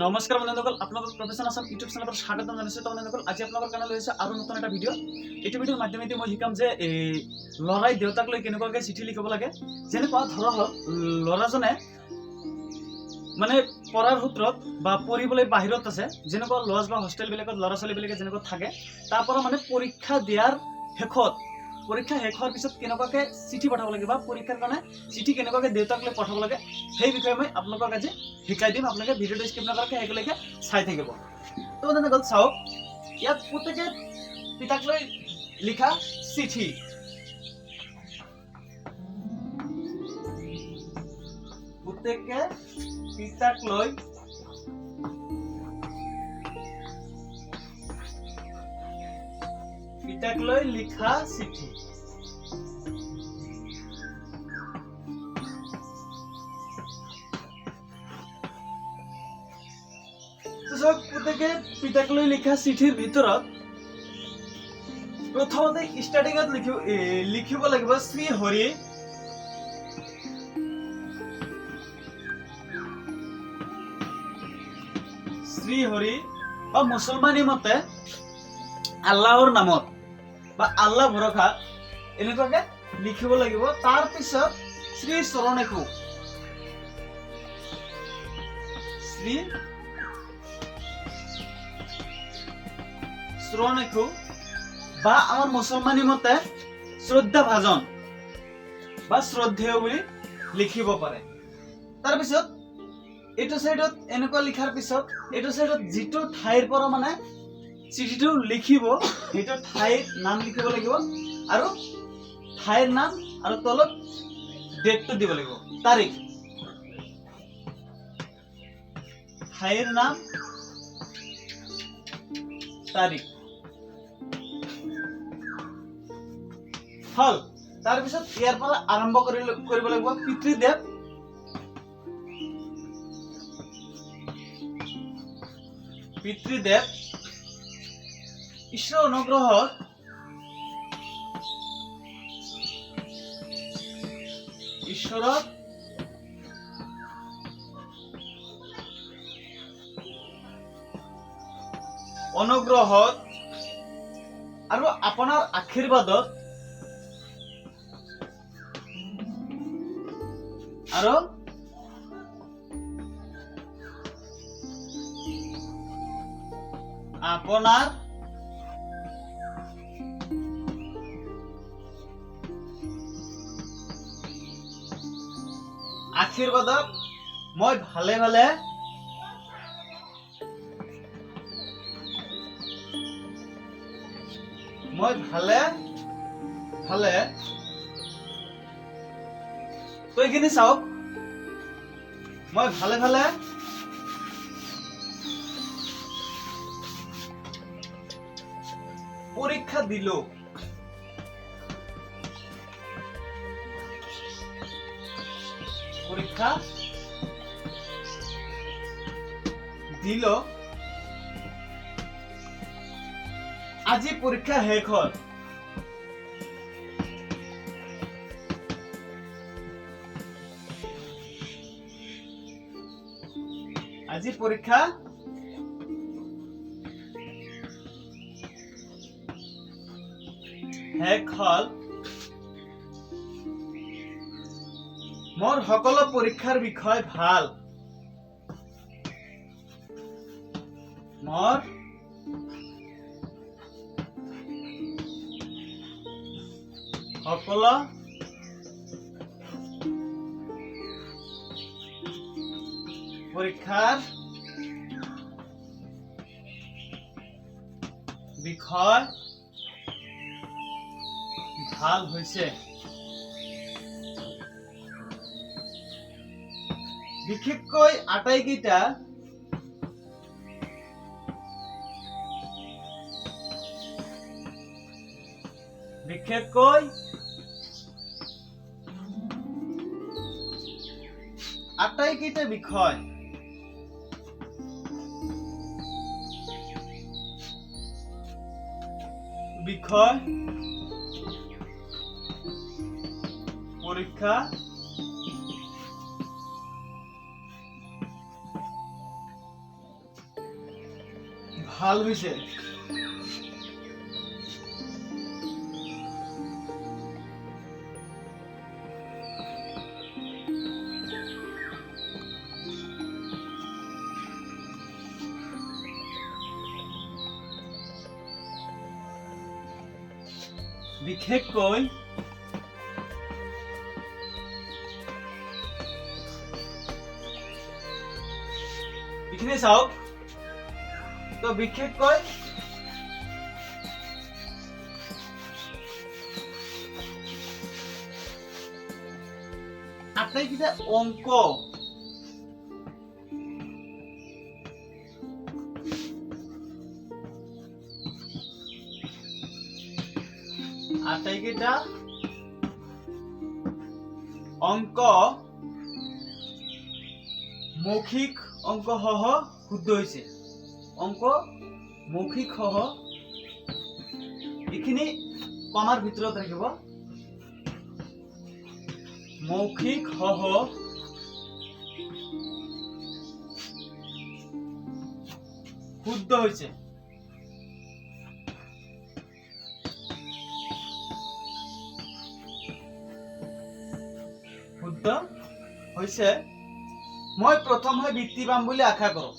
নমস্কাৰ বন্ধুসকল, আপোনালোকক প্ৰফেশ্যন আসাম ইউটিউব চেনেলত স্বাগতম জনাইছোঁ। তো বন্ধুসকল, আজি আপোনালোকৰ কাৰণে লৈছে আৰু নতুন এটা ভিডিঅ'। এইটো ভিডিঅ'ৰ মাধ্যমেদি মই শিকাম যে ল'ৰাই দেউতাক লৈ কেনেকুৱাকৈ চিঠি লিখিব লাগে। যেনেকুৱা ধৰা হওক, ল'ৰাজনে মানে পঢ়াৰ সূত্ৰত বা পঢ়িবলৈ বাহিৰত আছে, যেনেকুৱা লজ বা হোষ্টেলবিলাকত ল'ৰা ছোৱালীবিলাকে যেনেকুৱা থাকে, তাৰ পৰা মানে পৰীক্ষা দিয়াৰ শেষত পৰীক্ষা শেষ হোৱাৰ পিছত কেনেকুৱাকৈ চিঠি পঠাব লাগে বা পৰীক্ষাৰ কাৰণে চিঠি কেনেকুৱাকৈ দেউতাক লৈ পঠাব লাগে, সেই বিষয়ে মই আপোনালোকক আজি শিকাই দিম। আপোনালোকে ভিডিঅ'টো স্কিপ নকৰাকৈ একেলগে চাই থাকিব। তো বন্ধুসকল চাওক, ইয়াত পুতেকে পিতাক লৈ লিখা চিঠি। পুতেকে পিতাক লৈ লিখা চিঠি। পুতেকে পিতাক লৈ লিখা চিঠিৰ ভিতৰত প্ৰথমতে ষ্টাৰ্টিঙত লিখিব লাগিব শ্ৰী হৰি। শ্ৰী হৰি বা মুছলমানী মতে আল্লাহৰ নামত বা আল্লাহ ভৰসা এনেকুৱাকে লিখিব লাগিব। তাৰ পিছত শ্ৰী চৰণেখু, শ্ৰী চৰণেখু বা আমাৰ মুছলমানী মতে শ্ৰদ্ধা ভাজন বা শ্ৰদ্ধেয় বুলি লিখিব পাৰে। তাৰপিছত এইটো চাইডত এনেকুৱা লিখাৰ পিছত এইটো চাইডত যিটো ঠাইৰ পৰা মানে চিঠিটো লিখিব সেইটো ঠাইৰ নাম লিখিব লাগিব, আৰু ঠাইৰ নাম আৰু তলত ডেটটো দিব লাগিব, তাৰিখ। ঠাইৰ নাম, তাৰিখ হল। তাৰপিছত ইয়াৰ পৰা আৰম্ভ কৰিব লাগিব পিতৃদেৱ, পিতৃদেৱ ঈশ্বৰৰ অনুগ্ৰহত আৰু আপোনাৰ আশীৰ্বাদত আৰু আপোনাৰ আশীৰ্বাদত মই ভালে ভালে তো এইখিনি চাওক, মই ভালে ভালে পৰীক্ষা দিলো। আজি পৰীক্ষা শেষ হল। আজি পৰীক্ষা শেষ হল। মোৰ সকলো পৰীক্ষাৰ বিষয় ভাল। মোৰ সকলো পৰীক্ষাৰ বিষয় ভাল হৈছে। বিশেষকৈ আটাইকেইটা বিষয় পৰীক্ষা ভাল হৈছে। বিশেষকৈ এইখিনি চাওক, তো বিশেষকৈ আটাইকেইটা অংক মৌখিক অংক সহ শুদ্ধ হৈছে। অংক মৌখিক সহ এইখিনি কমাৰ ভিতৰত ৰাখিব। মৌখিক সহ শুদ্ধ হৈছে। শুদ্ধ হৈছে। মই প্ৰথম হৈ বৃত্তি পাম বুলি আশা কৰো।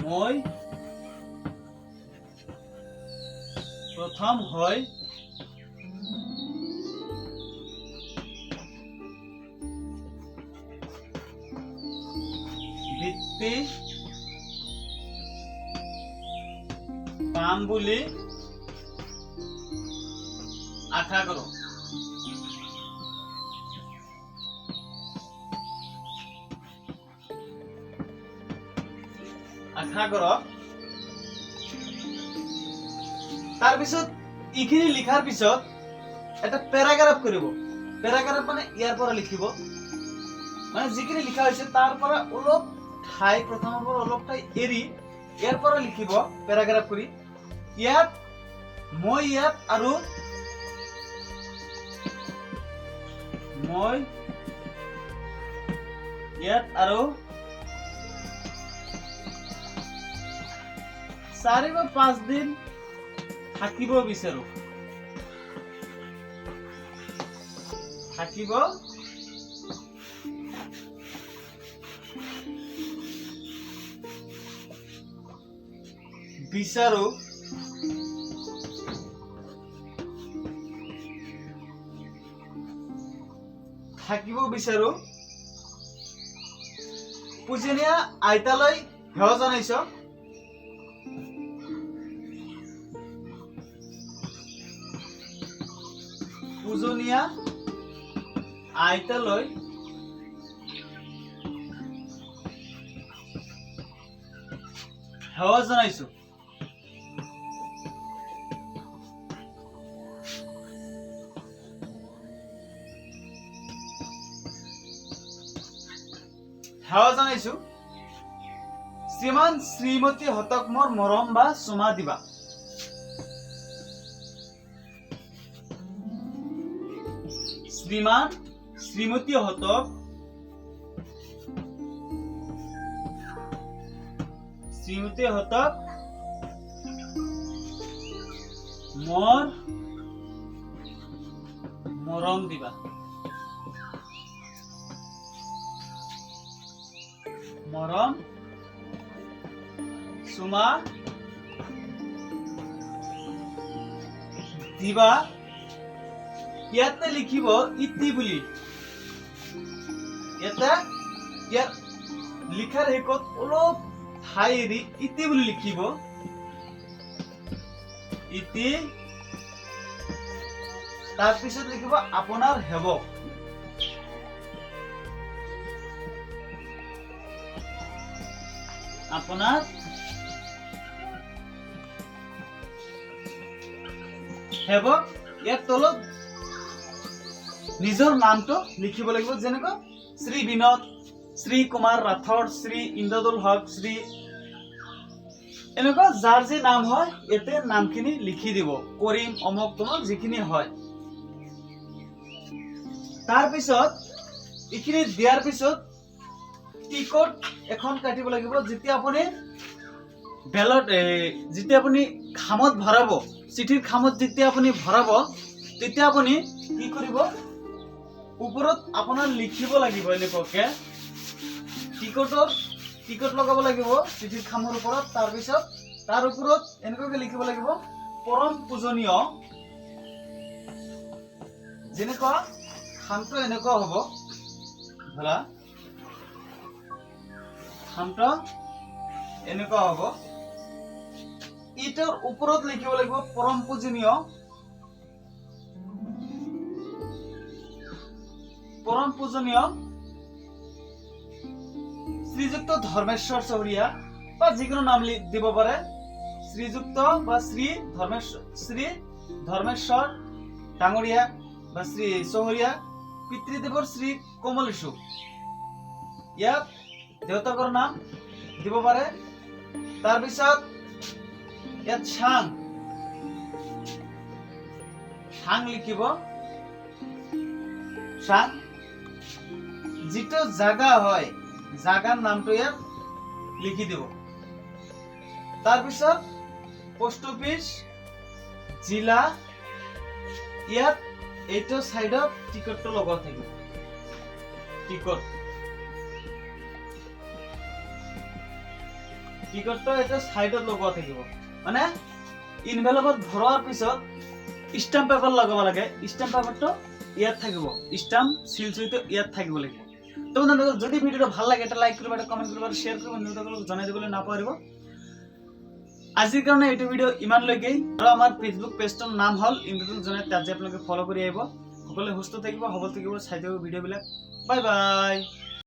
মই প্ৰথম হৈ বৃত্তি পাম বুলি আশা কৰো। আশা কৰক। তাৰ পিছত এইখিনি লিখাৰ পিছত এটা প্যাৰাগ্ৰাফ কৰিব। প্যাৰাগ্ৰাফ মানে ইয়াৰ পৰা লিখিব, মানে যিখিনি লিখা হৈছে তাৰ পৰা অলপ ঠাই, প্ৰথমৰ পৰা অলপ ঠাই এৰি ইয়াৰ পৰা লিখিব প্যাৰাগ্ৰাফ কৰি। ইয়াত মই ইয়াত আৰু আৰু 4 বা 5 দিন থাকিব বিচাৰো। থাকিব বিচাৰো। পূজনীয়া আইতালৈ সেৱা জনাইছো। পূজনীয়া আইতালৈ সেৱা জনাইছো। শ্ৰীমান শ্ৰীমতী হতক মোৰ মৰম বা চুমা দিবা। শ্ৰীমান শ্ৰীমতী হতক মোৰ মৰম দিবা। মৰম চুমা দিবা। ইয়াতে লিখিব ইতি বুলি। ইয়াত লিখাৰ শেষত অলপ ঠাই এৰি ইতি বুলি লিখিব। ইতি, তাৰপিছত লিখিব আপোনাৰ সেৱক। আপোনাৰ সেৱক। ইয়াৰ তলত নিজৰ নামটো লিখিব লাগিব, যেনেকৈ শ্ৰী বিনোদ, শ্ৰী কুমাৰ ৰাথোড, শ্ৰী ইন্দ্ৰদুল হক, শ্ৰী এনেকুৱা যাৰ যি নাম হয় ইয়াতে নামখিনি লিখি দিব। কৰিম, অমুক তমুক যিখিনি হয়। তাৰ পিছত এইখিনি দিয়াৰ পিছত টিকট এখন কাটিব লাগিব যেতিয়া আপুনি বেলত যেতিয়া আপুনি খামত ভৰাব চিঠিৰ খামত যেতিয়া আপুনি ভৰাব তেতিয়া আপুনি কি কৰিব ওপৰত আপোনাৰ লিখিব লাগিব এনেকুৱাকে টিকট লগাব লাগিব চিঠিৰ খামৰ ওপৰত তাৰ পিছত তাৰ ওপৰত এনেকুৱাকে লিখিব লাগিব পৰম পূজনীয় যেনেকুৱা খামটো এনেকুৱা হ'ব ধৰা খামটো এনেকুৱা হ'ব ইটোৰ ওপৰত লিখিব লাগিব পৰম পূজনীয় শ্ৰীযুক্ত ধৰ্মেশ্বৰ চহৰীয়া বা যিকোনো নাম দিব পাৰে শ্ৰীযুক্ত বা শ্ৰী ধৰ্মেশ্বৰ ডাঙৰীয়া বা শ্ৰী চহৰীয়া পিতৃদেৱৰ শ্ৰী কমলেশু ইয়াত দেউতাকৰ নাম দিব পাৰে তাৰ পিছত ইয়াত চাং লিখিব চাং যিটো জাগা হয় জাগাৰ নামটো ইয়াত লিখি দিব তাৰ পিছত পোষ্ট অফিস জিলা ইয়াত এইটো সাইডত টিকটটো লগা থাকিব টিকটটো এটা সাইডত লগা থাকিব মানে ইনভেলপত ভৰোৱাৰ পিছত স্ট্যাম্প পেপার লাগাব লাগে স্ট্যাম্প পেপারটো ইয়াত থাকিব স্ট্যাম্প সিল সহিত ইয়াত থাকিব লাগিব তো বন্ধুসকল যদি ভিডিওটো ভাল লাগে এটা লাইক কৰিব এটা কমেন্ট কৰিব আৰু শেয়াৰ কৰিব বন্ধুসকলক জনাই দিবলৈ নাপাহৰিব আজিৰ কাৰণে এইটো ভিডিও ইমানলৈকে আৰু আমাৰ ফেসবুক পেজটোৰ নাম হল ইন্দ্ৰদুল জনাই তাত আপোনালোকে ফলো কৰি আহিব সকলোৱে সুস্থ থাকিব সবল থাকিব চাই থাকিব ভিডিওবিলাক বাই বাই